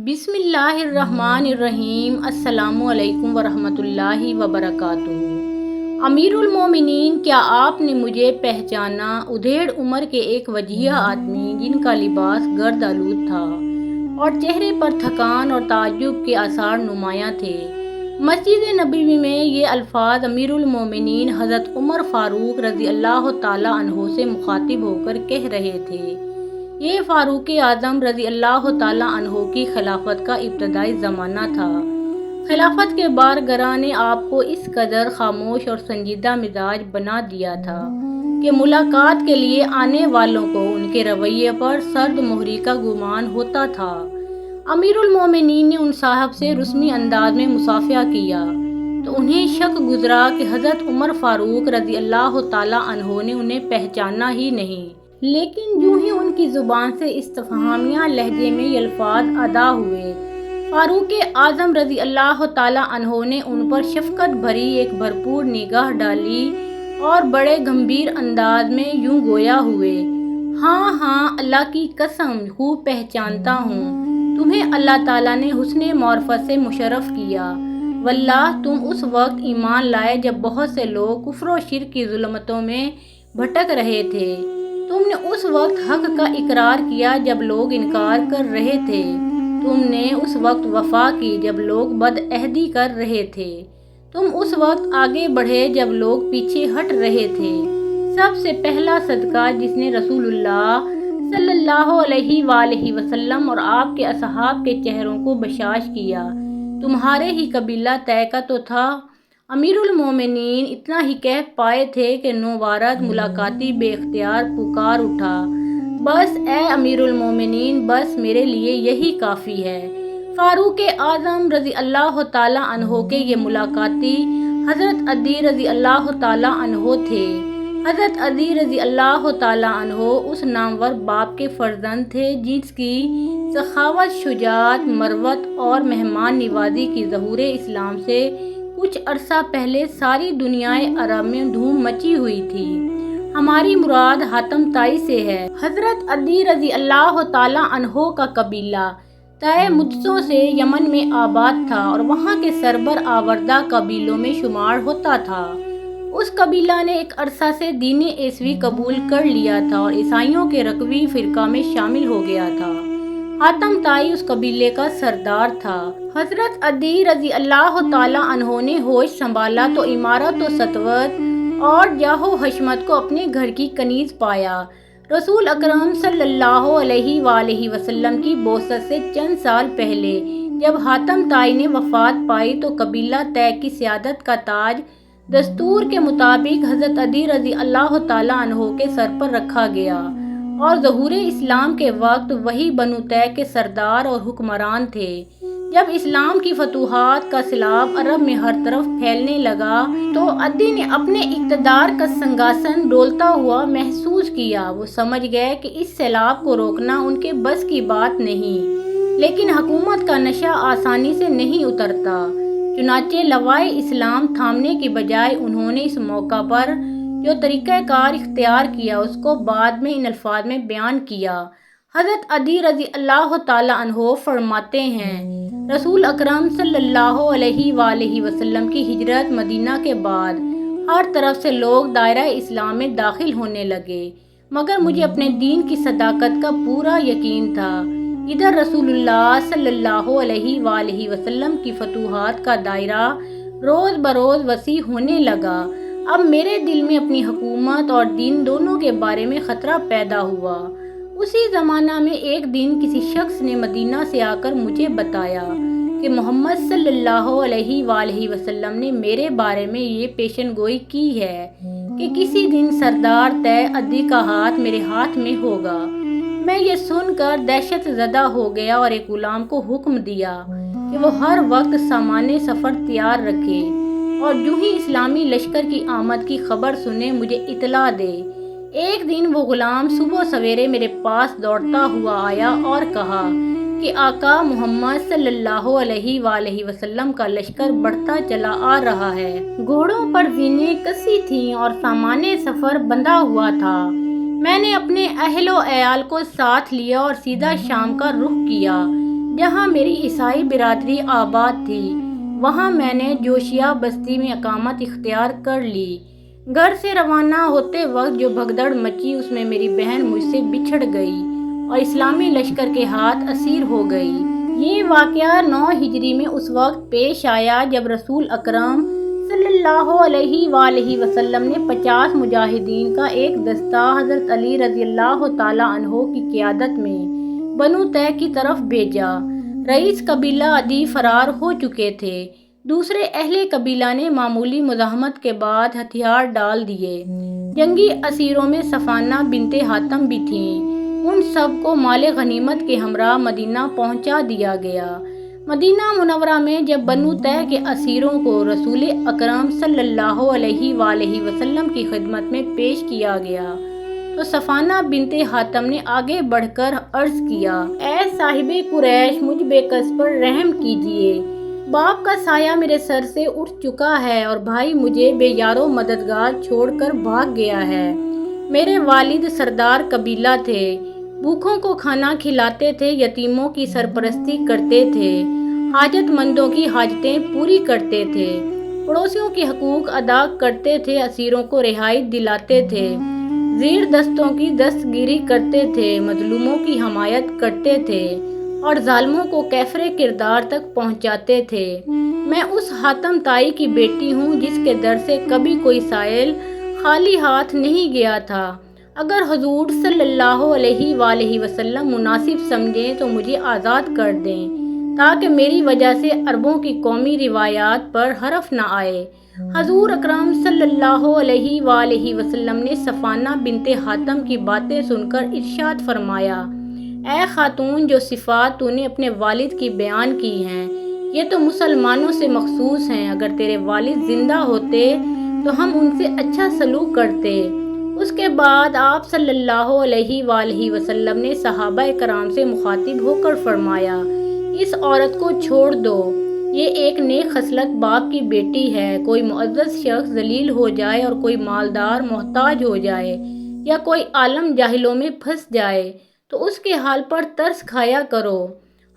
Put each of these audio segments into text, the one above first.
بسم اللہ الرحمن الرحیم۔ السلام علیکم ورحمۃ اللہ وبرکاتہ۔ امیر المومنین، کیا آپ نے مجھے پہچانا؟ ادھیڑ عمر کے ایک وجیہ آدمی جن کا لباس گرد آلود تھا اور چہرے پر تھکان اور تعجب کے آثار نمایاں تھے۔ مسجد نبوی میں یہ الفاظ امیر المومنین حضرت عمر فاروق رضی اللہ تعالیٰ عنہ سے مخاطب ہو کر کہہ رہے تھے۔ یہ فاروق اعظم رضی اللہ تعالیٰ عنہ کی خلافت کا ابتدائی زمانہ تھا۔ خلافت کے بارگراں نے آپ کو اس قدر خاموش اور سنجیدہ مزاج بنا دیا تھا کہ ملاقات کے لیے آنے والوں کو ان کے رویے پر سرد مہری کا گمان ہوتا تھا۔ امیر المومنین نے ان صاحب سے رسمی انداز میں مصافحہ کیا تو انہیں شک گزرا کہ حضرت عمر فاروق رضی اللہ تعالیٰ عنہ نے انہیں پہچانا ہی نہیں، لیکن یوں ہی ان کی زبان سے استفہامیہ لہجے میں یہ الفاظ ادا ہوئے۔ فاروق اعظم رضی اللہ تعالیٰ عنہ نے ان پر شفقت بھری ایک بھرپور نگاہ ڈالی اور بڑے گمبھیر انداز میں یوں گویا ہوئے، ہاں اللہ کی قسم خوب پہچانتا ہوں، تمہیں اللہ تعالیٰ نے حسن معرفت سے مشرف کیا۔ واللہ تم اس وقت ایمان لائے جب بہت سے لوگ کفر و شرک کی ظلمتوں میں بھٹک رہے تھے، تم نے اس وقت حق کا اقرار کیا جب لوگ انکار کر رہے تھے، تم نے اس وقت وفا کی جب لوگ بدعہدی کر رہے تھے، تم اس وقت آگے بڑھے جب لوگ پیچھے ہٹ رہے تھے۔ سب سے پہلا صدقہ جس نے رسول اللہ صلی اللہ علیہ وآلہ وسلم اور آپ کے اصحاب کے چہروں کو بشاش کیا، تمہارے ہی قبیلہ طے کا تو تھا۔ امیر المومنین اتنا ہی کہہ پائے تھے کہ نوبارد ملاقاتی بے اختیار پکار اٹھا، بس اے امیر المومنین، بس میرے لیے یہی کافی ہے۔ فاروق اعظم رضی اللہ تعالیٰ عنہ کے یہ ملاقاتی حضرت عدی رضی اللہ تعالیٰ عنہ تھے۔ حضرت عدی رضی اللہ تعالیٰ عنہ اس نامور باپ کے فرزند تھے جس کی سخاوت، شجاعت، مروت اور مہمان نوازی کی ظہور اسلام سے کچھ عرصہ پہلے ساری دنیائے عرب میں دھوم مچی ہوئی تھی۔ ہماری مراد حاتم طائی سے ہے۔ حضرت عدی رضی اللہ تعالیٰ عنہ کا قبیلہ طے مدتوں سے یمن میں آباد تھا اور وہاں کے سربر آوردہ قبیلوں میں شمار ہوتا تھا۔ اس قبیلہ نے ایک عرصہ سے دین عیسوی قبول کر لیا تھا اور عیسائیوں کے رکوی فرقہ میں شامل ہو گیا تھا۔ حاتم طائی اس قبیلے کا سردار تھا۔ حضرت عدی رضی اللہ تعالیٰ عنہ نے ہوش سنبھالا تو عمارت و سطوت اور جاہ و حشمت کو اپنے گھر کی کنیز پایا۔ رسول اکرم صلی اللہ علیہ وآلہ وسلم کی بعثت سے چند سال پہلے جب حاتم طائی نے وفات پائی تو قبیلہ طے کی سیادت کا تاج دستور کے مطابق حضرت عدی رضی اللہ تعالیٰ عنہ کے سر پر رکھا گیا اور ظہور اسلام کے وقت وہی بنو طے کے سردار اور حکمران تھے۔ جب اسلام کی فتوحات کا سیلاب عرب میں ہر طرف پھیلنے لگا تو عدی نے اپنے اقتدار کا سنگاسن ڈولتا ہوا محسوس کیا۔ وہ سمجھ گئے کہ اس سیلاب کو روکنا ان کے بس کی بات نہیں، لیکن حکومت کا نشہ آسانی سے نہیں اترتا۔ چنانچہ لوائے اسلام تھامنے کی بجائے انہوں نے اس موقع پر جو طریقہ کار اختیار کیا اس کو بعد میں ان الفاظ میں بیان کیا۔ حضرت عدی رضی اللہ تعالیٰ عنہ فرماتے ہیں، رسول اکرم صلی اللہ علیہ وآلہ وسلم کی ہجرت مدینہ کے بعد ہر طرف سے لوگ دائرہ اسلام میں داخل ہونے لگے، مگر مجھے اپنے دین کی صداقت کا پورا یقین تھا۔ ادھر رسول اللہ صلی اللہ علیہ وآلہ وسلم کی فتوحات کا دائرہ روز بروز وسیع ہونے لگا۔ اب میرے دل میں اپنی حکومت اور دین دونوں کے بارے میں خطرہ پیدا ہوا۔ اسی زمانہ میں ایک دن کسی شخص نے مدینہ سے آ کر مجھے بتایا کہ محمد صلی اللہ علیہ وآلہ وسلم نے میرے بارے میں یہ پیشن گوئی کی ہے کہ کسی دن سردار طے عدی کا ہاتھ میرے ہاتھ میں ہوگا۔ میں یہ سن کر دہشت زدہ ہو گیا اور ایک غلام کو حکم دیا کہ وہ ہر وقت سامان سفر تیار رکھے اور جو ہی اسلامی لشکر کی آمد کی خبر سنے مجھے اطلاع دے۔ ایک دن وہ غلام صبح سویرے میرے پاس دوڑتا ہوا آیا اور کہا کہ آقا محمد صلی اللہ علیہ وآلہ وسلم کا لشکر بڑھتا چلا آ رہا ہے۔ گھوڑوں پر زینیں کسی تھیں اور سامان سفر بندھا ہوا تھا۔ میں نے اپنے اہل و عیال کو ساتھ لیا اور سیدھا شام کا رخ کیا۔ جہاں میری عیسائی برادری آباد تھی، وہاں میں نے جوشیہ بستی میں اقامت اختیار کر لی۔ گھر سے روانہ ہوتے وقت جو بھگدڑ مچی، اس میں میری بہن مجھ سے بچھڑ گئی اور اسلامی لشکر کے ہاتھ اسیر ہو گئی۔ یہ واقعہ 9 ہجری میں اس وقت پیش آیا جب رسول اکرم صلی اللہ علیہ وآلہ وسلم نے 50 مجاہدین کا ایک دستہ حضرت علی رضی اللہ تعالیٰ عنہ کی قیادت میں بنو طے کی طرف بھیجا۔ رئیس قبیلہ عدی فرار ہو چکے تھے۔ دوسرے اہل قبیلہ نے معمولی مزاحمت کے بعد ہتھیار ڈال دیے۔ جنگی اسیروں میں صفانہ بنت حاتم بھی تھیں۔ ان سب کو مال غنیمت کے ہمراہ مدینہ پہنچا دیا گیا۔ مدینہ منورہ میں جب بنو طے کے اسیروں کو رسول اکرم صلی اللہ علیہ وآلہ وسلم کی خدمت میں پیش کیا گیا تو صفانہ بنت حاتم نے آگے بڑھ کر عرض کیا، اے صاحب قریش، مجھ بے کس پر رحم کیجیے۔ باپ کا سایہ میرے سر سے اٹھ چکا ہے اور بھائی مجھے بے یار و مددگار چھوڑ کر بھاگ گیا ہے۔ میرے والد سردار قبیلہ تھے، بھوکھوں کو کھانا کھلاتے تھے، یتیموں کی سرپرستی کرتے تھے، حاجت مندوں کی حاجتیں پوری کرتے تھے، پڑوسیوں کے حقوق ادا کرتے تھے، اسیروں کو رہائی دلاتے تھے، زیر دستوں کی دستگیری کرتے تھے، مظلوموں کی حمایت کرتے تھے اور ظالموں کو کیفر کردار تک پہنچاتے تھے۔ میں اس حاتم تائی کی بیٹی ہوں جس کے در سے کبھی کوئی سائل خالی ہاتھ نہیں گیا تھا۔ اگر حضور صلی اللہ علیہ وآلہ وسلم مناسب سمجھیں تو مجھے آزاد کر دیں تاکہ میری وجہ سے عربوں کی قومی روایات پر حرف نہ آئے۔ حضور اکرم صلی اللہ علیہ وآلہ وسلم نے صفانہ بنت حاتم کی باتیں سن کر ارشاد فرمایا، اے خاتون، جو صفات تو نے اپنے والد کی بیان کی ہیں یہ تو مسلمانوں سے مخصوص ہیں۔ اگر تیرے والد زندہ ہوتے تو ہم ان سے اچھا سلوک کرتے۔ اس کے بعد آپ صلی اللہ علیہ وآلہ وسلم نے صحابہ کرام سے مخاطب ہو کر فرمایا، اس عورت کو چھوڑ دو، یہ ایک نیک خصلت باپ کی بیٹی ہے۔ کوئی معزز شخص ذلیل ہو جائے اور کوئی مالدار محتاج ہو جائے یا کوئی عالم جاہلوں میں پھنس جائے تو اس کے حال پر ترس کھایا کرو۔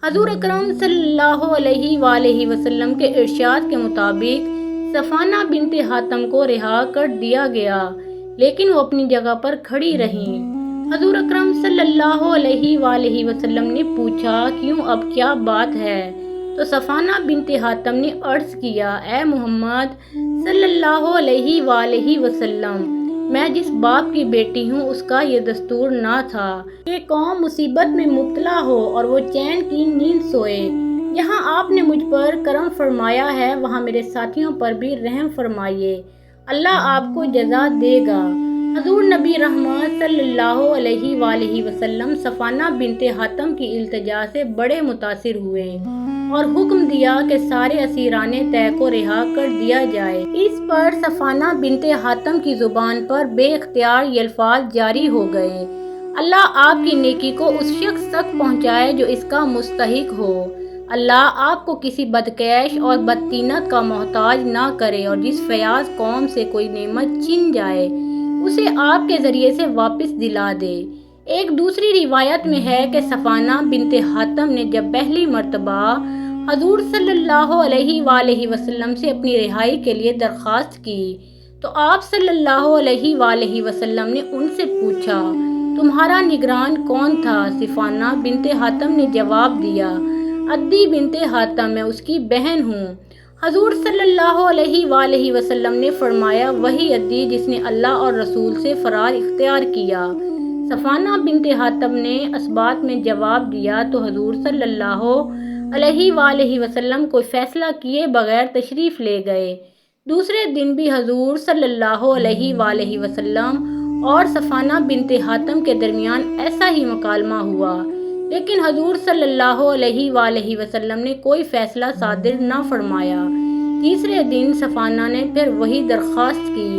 حضور اکرم صلی اللہ علیہ وآلہ وسلم کے ارشاد کے مطابق صفانہ بنت حاتم کو رہا کر دیا گیا، لیکن وہ اپنی جگہ پر کھڑی رہیں۔ حضور اکرم صلی اللہ علیہ وآلہ وسلم نے پوچھا، کیوں، اب کیا بات ہے؟ تو صفانہ بنت حاتم نے عرض کیا، اے محمد صلی اللہ علیہ وآلہ وسلم، میں جس باپ کی بیٹی ہوں اس کا یہ دستور نہ تھا کہ قوم مصیبت میں مبتلا ہو اور وہ چین کی نیند سوئے۔ جہاں آپ نے مجھ پر کرم فرمایا ہے وہاں میرے ساتھیوں پر بھی رحم فرمائیے، اللہ آپ کو جزا دے گا۔ حضور نبی رحمت صلی اللہ علیہ وآلہ وسلم صفانہ بنت حاتم کی التجا سے بڑے متاثر ہوئے اور حکم دیا کہ سارے اسیران طے کو رہا کر دیا جائے۔ اس پر صفانہ بنت حاتم کی زبان پر بے اختیار یہ الفاظ جاری ہو گئے، اللہ آپ کی نیکی کو اس شخص تک پہنچائے جو اس کا مستحق ہو، اللہ آپ کو کسی بدکیش اور بدطینت کا محتاج نہ کرے، اور جس فیاض قوم سے کوئی نعمت چھن جائے اسے آپ کے ذریعے سے واپس دلا دے۔ ایک دوسری روایت میں ہے کہ صفانہ بنت حاتم نے جب پہلی مرتبہ حضور صلی اللہ علیہ وآلہ وسلم سے اپنی رہائی کے لیے درخواست کی تو آپ صلی اللہ علیہ وآلہ وسلم نے ان سے پوچھا، تمہارا نگران کون تھا؟ صفانہ بنت حاتم نے جواب دیا، عدی بنت حاتم، میں اس کی بہن ہوں۔ حضور صلی اللہ علیہ وآلہ وسلم نے فرمایا، وہی عدی جس نے اللہ اور رسول سے فرار اختیار کیا۔ صفانہ بنت حاتم نے اسبات میں جواب دیا تو حضور صلی اللہ علیہ وآلہ وسلم کوئی فیصلہ کیے بغیر تشریف لے گئے۔ دوسرے دن بھی حضور صلی اللہ علیہ وآلہ وسلم اور صفانہ بنت حاتم کے درمیان ایسا ہی مکالمہ ہوا، لیکن حضور صلی اللہ علیہ وآلہ وسلم نے کوئی فیصلہ صادر نہ فرمایا۔ تیسرے دن صفانہ نے پھر وہی درخواست کی۔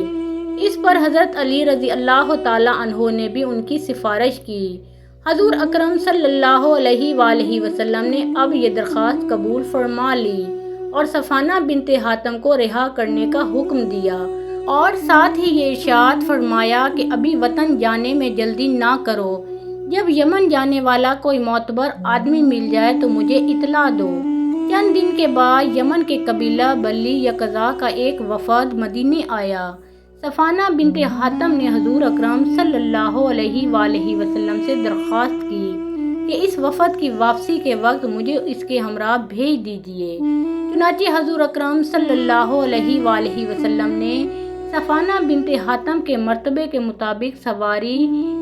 اس پر حضرت علی رضی اللہ تعالیٰ عنہ نے بھی ان کی سفارش کی۔ حضور اکرم صلی اللہ علیہ وآلہ وسلم نے اب یہ درخواست قبول فرما لی اور صفانہ بنت حاتم کو رہا کرنے کا حکم دیا، اور ساتھ ہی یہ ارشاد فرمایا کہ ابھی وطن جانے میں جلدی نہ کرو، جب یمن جانے والا کوئی معتبر آدمی مل جائے تو مجھے اطلاع دو۔ چند دن کے بعد یمن کے قبیلہ بلی یقظہ کا ایک وفد مدینے آیا۔ صفانہ بنت حاتم نے حضور اکرم صلی اللہ علیہ وآلہ وسلم سے درخواست کی کہ اس وفد کی واپسی کے وقت مجھے اس کے ہمراہ بھیج دیجیے۔ چنانچہ حضور اکرم صلی اللہ علیہ وآلہ وسلم نے صفانہ بنت حاتم کے مرتبے کے مطابق سواری،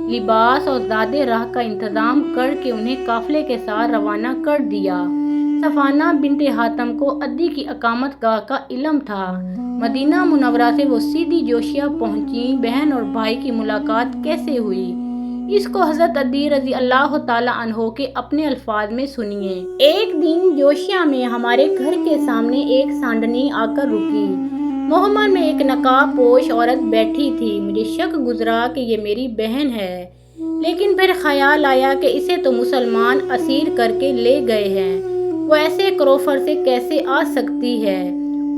لباس اور زاد راہ کا انتظام کر کے انہیں قافلے کے ساتھ روانہ کر دیا۔ صفانہ بنت حاتم کو عدی کی اقامت گاہ کا علم تھا۔ مدینہ منورہ سے وہ سیدھی جوشیہ پہنچیں۔ بہن اور بھائی کی ملاقات کیسے ہوئی، اس کو حضرت عدی رضی اللہ تعالیٰ عنہ کے اپنے الفاظ میں سنیے۔ ایک دن جوشیہ میں ہمارے گھر کے سامنے ایک سانڈنی آ کر رکی۔ محمل میں ایک نقاب پوش عورت بیٹھی تھی۔ مجھے شک گزرا کہ یہ میری بہن ہے، لیکن پھر خیال آیا کہ اسے تو مسلمان اسیر کر کے لے گئے ہیں، وہ ایسے کروفر سے کیسے آ سکتی ہے۔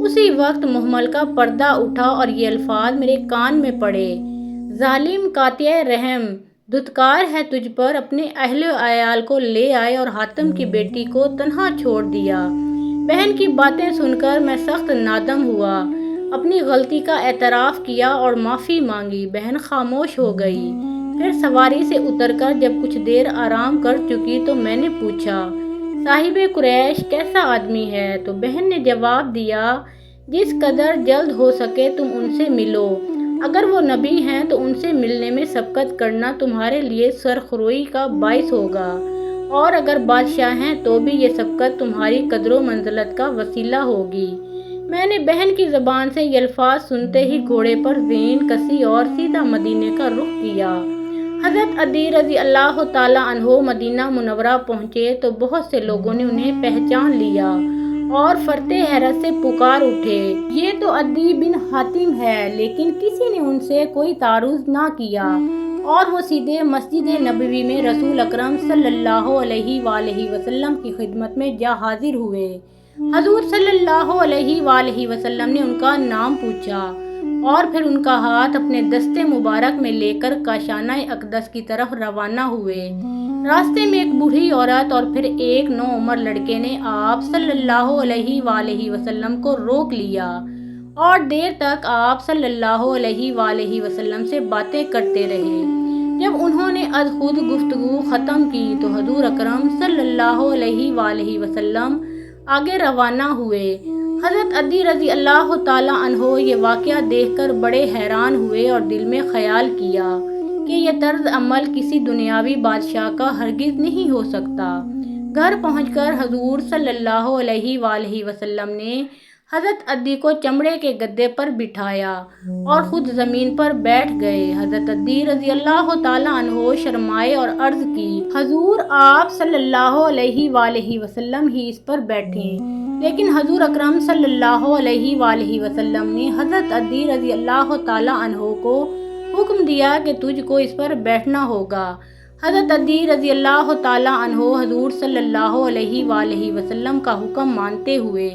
اسی وقت محمل کا پردہ اٹھا اور یہ الفاظ میرے کان میں پڑے: ظالم قاطع رحم، دھتکار ہے تجھ پر، اپنے اہل و عیال کو لے آئے اور حاتم کی بیٹی کو تنہا چھوڑ دیا۔ بہن کی باتیں سن کر میں سخت نادم ہوا، اپنی غلطی کا اعتراف کیا اور معافی مانگی۔ بہن خاموش ہو گئی۔ پھر سواری سے اتر کر جب کچھ دیر آرام کر چکی تو میں نے پوچھا: صاحب قریش کیسا آدمی ہے؟ تو بہن نے جواب دیا: جس قدر جلد ہو سکے تم ان سے ملو، اگر وہ نبی ہیں تو ان سے ملنے میں سبقت کرنا تمہارے لیے سرخروئی کا باعث ہوگا، اور اگر بادشاہ ہیں تو بھی یہ سبقت تمہاری قدر و منزلت کا وسیلہ ہوگی۔ میں نے بہن کی زبان سے یہ الفاظ سنتے ہی گھوڑے پر زین کسی اور سیدھا مدینے کا رخ کیا۔ حضرت عدی رضی اللہ تعالیٰ عنہ مدینہ منورہ پہنچے تو بہت سے لوگوں نے انہیں پہچان لیا اور فرتے حیرت سے پکار اٹھے: یہ تو عدی بن حاتم ہے۔ لیکن کسی نے ان سے کوئی تعارض نہ کیا اور وہ سیدھے مسجد نبوی میں رسول اکرم صلی اللہ علیہ وآلہ وسلم کی خدمت میں جا حاضر ہوئے۔ حضور صلی اللہ علیہ وآلہ وسلم نے ان کا نام پوچھا اور پھر ان کا ہاتھ اپنے دستے مبارک میں لے کر کاشانہ اقدس کی طرف روانہ ہوئے۔ راستے میں ایک بوڑھی عورت اور پھر ایک نوعمر لڑکے نے آپ صلی اللہ علیہ وآلہ وسلم کو روک لیا اور دیر تک آپ صلی اللہ علیہ وآلہ وسلم سے باتیں کرتے رہے۔ جب انہوں نے از خود گفتگو ختم کی تو حضور اکرم صلی اللہ علیہ وآلہ وسلم آگے روانہ ہوئے۔ حضرت عدی رضی اللہ تعالیٰ عنہ یہ واقعہ دیکھ کر بڑے حیران ہوئے اور دل میں خیال کیا کہ یہ طرز عمل کسی دنیاوی بادشاہ کا ہرگز نہیں ہو سکتا۔ گھر پہنچ کر حضور صلی اللہ علیہ وآلہ وسلم نے حضرت عدی کو چمڑے کے گدے پر بٹھایا اور خود زمین پر بیٹھ گئے۔ حضرت عدی رضی اللہ تعالیٰ عنہ شرمائے اور عرض کی: حضور آپ صلی اللہ علیہ وآلہ وسلم ہی اس پر بیٹھیں۔ لیکن حضور اکرم صلی اللہ علیہ وآلہ وسلم نے حضرت عدی رضی اللہ تعالیٰ عنہ کو حکم دیا کہ تجھ کو اس پر بیٹھنا ہوگا۔ حضرت عدی رضی اللہ تعالیٰ عنہ حضور صلی اللہ علیہ وآلہ وسلم کا حکم مانتے ہوئے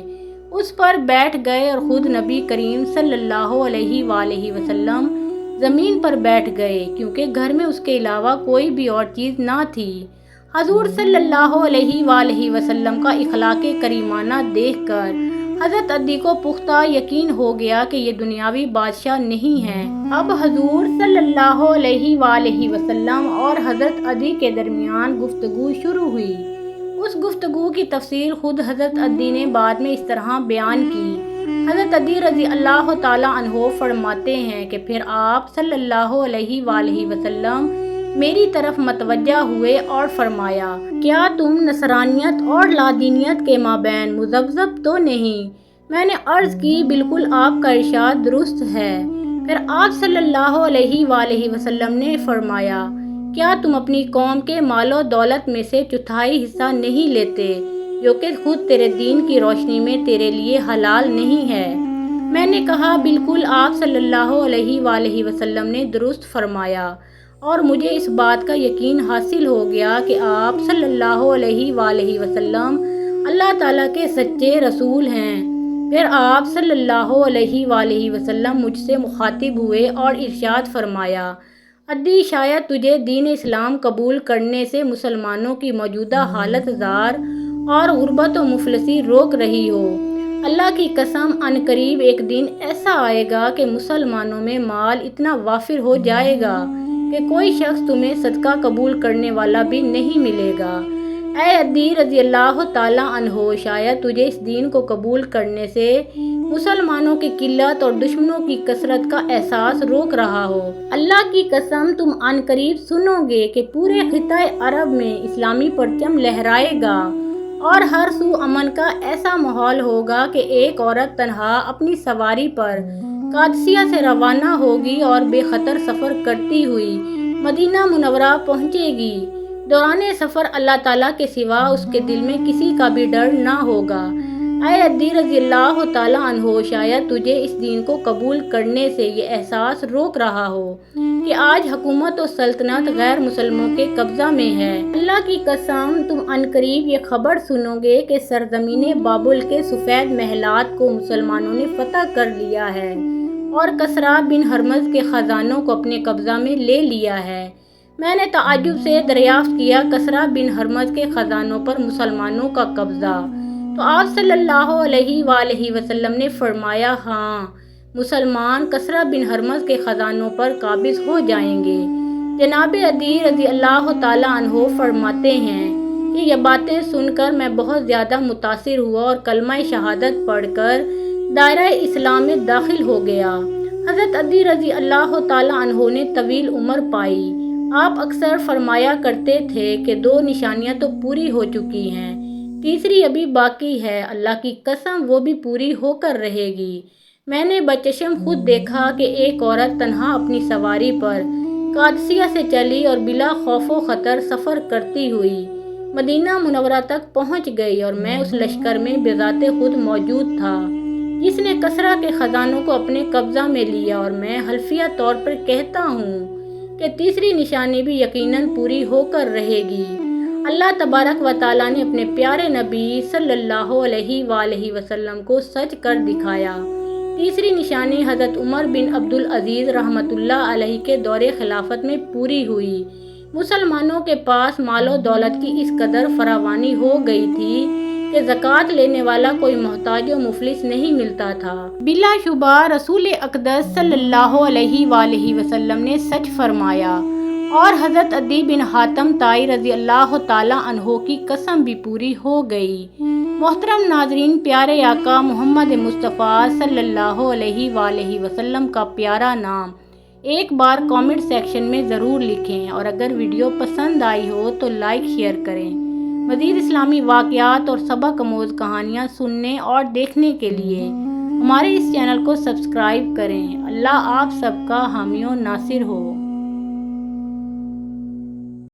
اس پر بیٹھ گئے اور خود نبی کریم صلی اللہ علیہ وآلہ وسلم زمین پر بیٹھ گئے، کیونکہ گھر میں اس کے علاوہ کوئی بھی اور چیز نہ تھی۔ حضور صلی اللہ علیہ وآلہ وسلم کا اخلاق کریمانہ دیکھ کر حضرت عدی کو پختہ یقین ہو گیا کہ یہ دنیاوی بادشاہ نہیں ہے۔ اب حضور صلی اللہ علیہ وآلہ وسلم اور حضرت عدی کے درمیان گفتگو شروع ہوئی۔ اس گفتگو کی تفصیل خود حضرت عدی نے بعد میں اس طرح بیان کی۔ حضرت عدی رضی اللہ تعالیٰ عنہ فرماتے ہیں کہ پھر آپ صلی اللہ علیہ وآلہ وسلم میری طرف متوجہ ہوئے اور فرمایا: کیا تم نصرانیت اور لادینیت کے مابین مذبذب تو نہیں؟ میں نے عرض کی: بالکل آپ کا ارشاد درست ہے۔ پھر آپ صلی اللہ علیہ وآلہ وسلم نے فرمایا: کیا تم اپنی قوم کے مال و دولت میں سے چوتھائی حصہ نہیں لیتے، جو کہ خود تیرے دین کی روشنی میں تیرے لیے حلال نہیں ہے؟ میں نے کہا: بالکل آپ صلی اللہ علیہ وآلہ وسلم نے درست فرمایا، اور مجھے اس بات کا یقین حاصل ہو گیا کہ آپ صلی اللہ علیہ وآلہ وسلم اللہ تعالیٰ کے سچے رسول ہیں۔ پھر آپ صلی اللہ علیہ وآلہ وسلم مجھ سے مخاطب ہوئے اور ارشاد فرمایا: عدی شاید تجھے دین اسلام قبول کرنے سے مسلمانوں کی موجودہ حالت زار اور غربت و مفلسی روک رہی ہو۔ اللہ کی قسم ان قریب ایک دن ایسا آئے گا کہ مسلمانوں میں مال اتنا وافر ہو جائے گا کہ کوئی شخص تمہیں صدقہ قبول کرنے والا بھی نہیں ملے گا۔ اے عدی رضی اللہ تعالیٰ عنہ، شاید تجھے اس دین کو قبول کرنے سے مسلمانوں کی قلت اور دشمنوں کی کثرت کا احساس روک رہا ہو۔ اللہ کی قسم تم ان قریب سنو گے کہ پورے خطہ عرب میں اسلامی پرچم لہرائے گا اور ہر سو امن کا ایسا ماحول ہوگا کہ ایک عورت تنہا اپنی سواری پر قادسیہ سے روانہ ہوگی اور بے خطر سفر کرتی ہوئی مدینہ منورہ پہنچے گی۔ دوران سفر اللہ تعالیٰ کے سوا اس کے دل میں کسی کا بھی ڈر نہ ہوگا۔ اے عدی رضی اللہ تعالیٰ عنہ، شاید تجھے اس دین کو قبول کرنے سے یہ احساس روک رہا ہو کہ آج حکومت و سلطنت غیر مسلموں کے قبضہ میں ہے۔ اللہ کی قسم تم ان قریب یہ خبر سنو گے کہ سرزمین بابل کے سفید محلات کو مسلمانوں نے فتح کر لیا ہے اور کسریٰ بن ہرمز کے خزانوں کو اپنے قبضہ میں لے لیا ہے۔ میں نے تعجب سے دریافت کیا، کسریٰ بن ہرمز کے خزانوں پر مسلمانوں کا قبضہ؟ تو آپ صلی اللہ علیہ وآلہ وسلم نے فرمایا، ہاں، مسلمان کسریٰ بن ہرمز کے خزانوں پر قابض ہو جائیں گے۔ جناب عدی رضی اللہ تعالیٰ عنہ فرماتے ہیں کہ یہ باتیں سن کر میں بہت زیادہ متاثر ہوا اور کلمہ شہادت پڑھ کر دائرہ اسلام میں داخل ہو گیا۔ حضرت عدی رضی اللہ تعالیٰ عنہ نے طویل عمر پائی۔ آپ اکثر فرمایا کرتے تھے کہ 2 نشانیاں تو پوری ہو چکی ہیں، تیسری ابھی باقی ہے، اللہ کی قسم وہ بھی پوری ہو کر رہے گی۔ میں نے بچشم خود دیکھا کہ ایک عورت تنہا اپنی سواری پر قادسیہ سے چلی اور بلا خوف و خطر سفر کرتی ہوئی مدینہ منورہ تک پہنچ گئی، اور میں اس لشکر میں بذات خود موجود تھا جس نے کسریٰ کے خزانوں کو اپنے قبضہ میں لیا، اور میں حلفیہ طور پر کہتا ہوں کہ تیسری نشانی بھی یقیناً پوری ہو کر رہے گی۔ اللہ تبارک و تعالیٰ نے اپنے پیارے نبی صلی اللہ علیہ وآلہ وسلم کو سچ کر دکھایا۔ تیسری نشانی حضرت عمر بن عبدالعزیز رحمۃ اللہ علیہ کے دور خلافت میں پوری ہوئی۔ مسلمانوں کے پاس مال و دولت کی اس قدر فراوانی ہو گئی تھی کہ زکوٰۃ لینے والا کوئی محتاج و مفلس نہیں ملتا تھا۔ بلا شبہ رسول اقدس صلی اللہ علیہ وآلہ وسلم نے سچ فرمایا، اور حضرت عدی بن حاتم طائی رضی اللہ تعالیٰ عنہ کی قسم بھی پوری ہو گئی۔ محترم ناظرین، پیارے آقا محمد مصطفیٰ صلی اللہ علیہ وآلہ وسلم کا پیارا نام ایک بار کامنٹ سیکشن میں ضرور لکھیں، اور اگر ویڈیو پسند آئی ہو تو لائک شیئر کریں۔ مزید اسلامی واقعات اور سبق آموز کہانیاں سننے اور دیکھنے کے لیے ہمارے اس چینل کو سبسکرائب کریں۔ اللہ آپ سب کا حامی و ناصر ہو۔